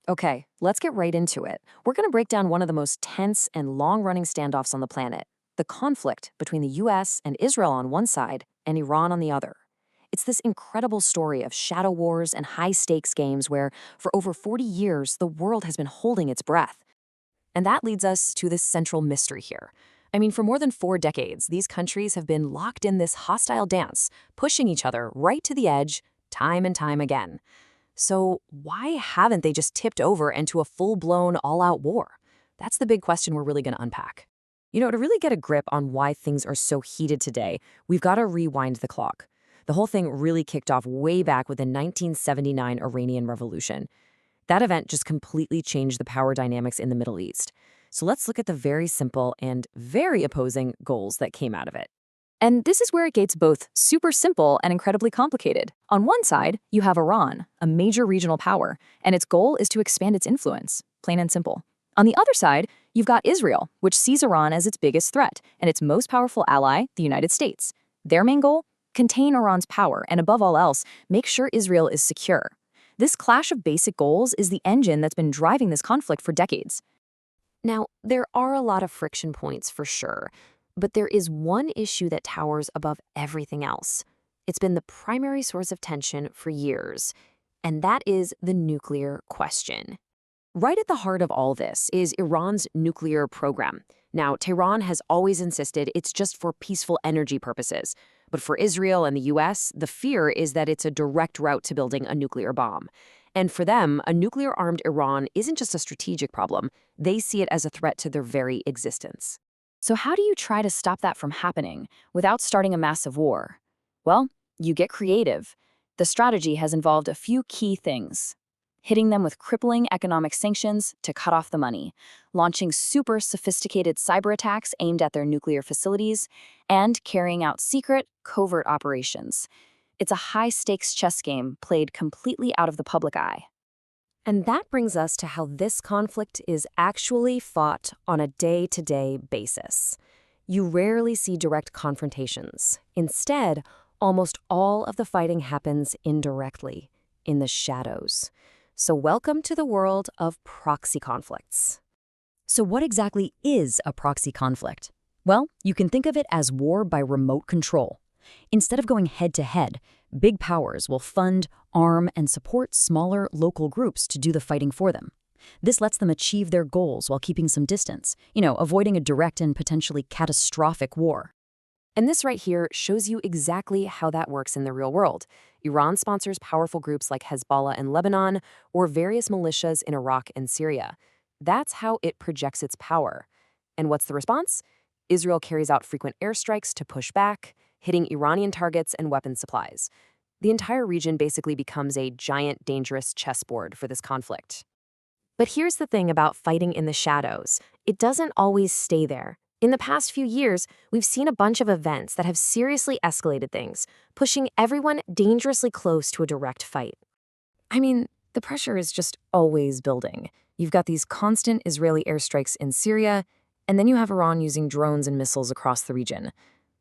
Okay, let's get right into it. We're going to break down one of the most tense and long running standoffs on the planet, the conflict between the US and Israel on one side and Iran on the other. It's this incredible story of shadow wars and high stakes games where, for over 40 years, the world has been holding its breath. And that leads us to this central mystery here. I mean, for more than 4 decades, these countries have been locked in this hostile dance, pushing each other right to the edge, time and time again. So, why haven't they just tipped over into a full blown, all out war? That's the big question we're really going to unpack. To really get a grip on why things are so heated today, we've got to rewind the clock. The whole thing really kicked off way back with the 1979 Iranian Revolution. That event just completely changed the power dynamics in the Middle East. So, let's look at the very simple and very opposing goals that came out of it. And this is where it gets both super simple and incredibly complicated. On one side, you have Iran, a major regional power, and its goal is to expand its influence, plain and simple. On the other side, you've got Israel, which sees Iran as its biggest threat, and its most powerful ally, the United States. Their main goal? Contain Iran's power, and above all else, make sure Israel is secure. This clash of basic goals is the engine that's been driving this conflict for decades. Now, there are a lot of friction points for sure, but there is one issue that towers above everything else. It's been the primary source of tension for years, and that is the nuclear question. Right at the heart of all this is Iran's nuclear program. Now, Tehran has always insisted it's just for peaceful energy purposes. But for Israel and the US, the fear is that it's a direct route to building a nuclear bomb. And for them, a nuclear-armed Iran isn't just a strategic problem. They see it as a threat to their very existence. So how do you try to stop that from happening without starting a massive war? Well, you get creative. The strategy has involved a few key things. Hitting them with crippling economic sanctions to cut off the money, launching super sophisticated cyber attacks aimed at their nuclear facilities, and carrying out secret, covert operations. It's a high-stakes chess game played completely out of the public eye. And that brings us to how this conflict is actually fought on a day-to-day basis. You rarely see direct confrontations. Instead, almost all of the fighting happens indirectly, in the shadows. So welcome to the world of proxy conflicts. So what exactly is a proxy conflict? Well, you can think of it as war by remote control. Instead of going head-to-head, big powers will fund, arm, and support smaller local groups to do the fighting for them. This lets them achieve their goals while keeping some distance, avoiding a direct and potentially catastrophic war. And this right here shows you exactly how that works in the real world. Iran sponsors powerful groups like Hezbollah in Lebanon or various militias in Iraq and Syria. That's how it projects its power. And what's the response? Israel carries out frequent airstrikes to push back, hitting Iranian targets and weapons supplies. The entire region basically becomes a giant, dangerous chessboard for this conflict. But here's the thing about fighting in the shadows. It doesn't always stay there. In the past few years, we've seen a bunch of events that have seriously escalated things, pushing everyone dangerously close to a direct fight. I mean, the pressure is just always building. You've got these constant Israeli airstrikes in Syria, and then you have Iran using drones and missiles across the region.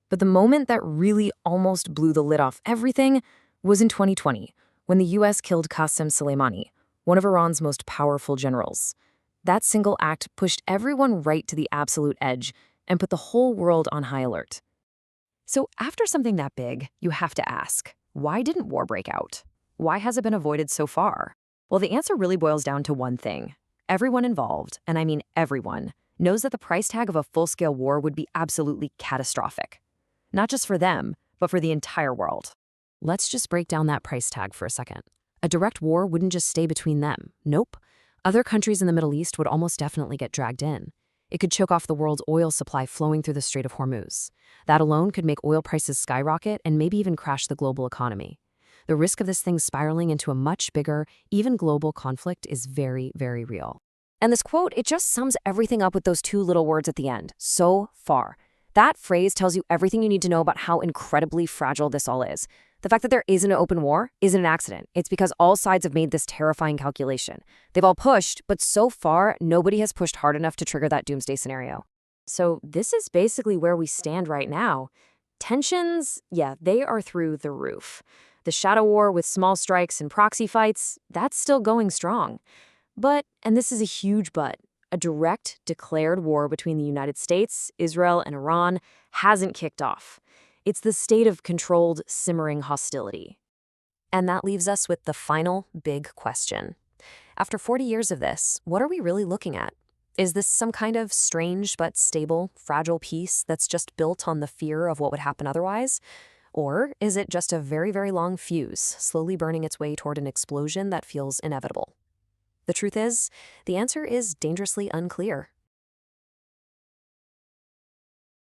But the moment that really almost blew the lid off everything was in 2020, when the US killed Qasem Soleimani, one of Iran's most powerful generals. That single act pushed everyone right to the absolute edge and put the whole world on high alert. So after something that big, you have to ask, why didn't war break out? Why has it been avoided so far? Well, the answer really boils down to one thing. Everyone involved, and I mean everyone, knows that the price tag of a full-scale war would be absolutely catastrophic. Not just for them, but for the entire world. Let's just break down that price tag for a second. A direct war wouldn't just stay between them. Nope. Other countries in the Middle East would almost definitely get dragged in. It could choke off the world's oil supply flowing through the Strait of Hormuz. That alone could make oil prices skyrocket and maybe even crash the global economy. The risk of this thing spiraling into a much bigger, even global conflict is very, very real. And this quote, it just sums everything up with those two little words at the end, so far. That phrase tells you everything you need to know about how incredibly fragile this all is. The fact that there isn't an open war isn't an accident. It's because all sides have made this terrifying calculation. They've all pushed, but so far, nobody has pushed hard enough to trigger that doomsday scenario. So this is basically where we stand right now. Tensions, yeah, they are through the roof. The shadow war with small strikes and proxy fights, that's still going strong. But, and this is a huge but, a direct declared war between the United States, Israel, and Iran hasn't kicked off. It's the state of controlled, simmering hostility. And that leaves us with the final big question. After 40 years of this, what are we really looking at? Is this some kind of strange but stable, fragile peace that's just built on the fear of what would happen otherwise? Or is it just a very, very long fuse, slowly burning its way toward an explosion that feels inevitable? The truth is, the answer is dangerously unclear.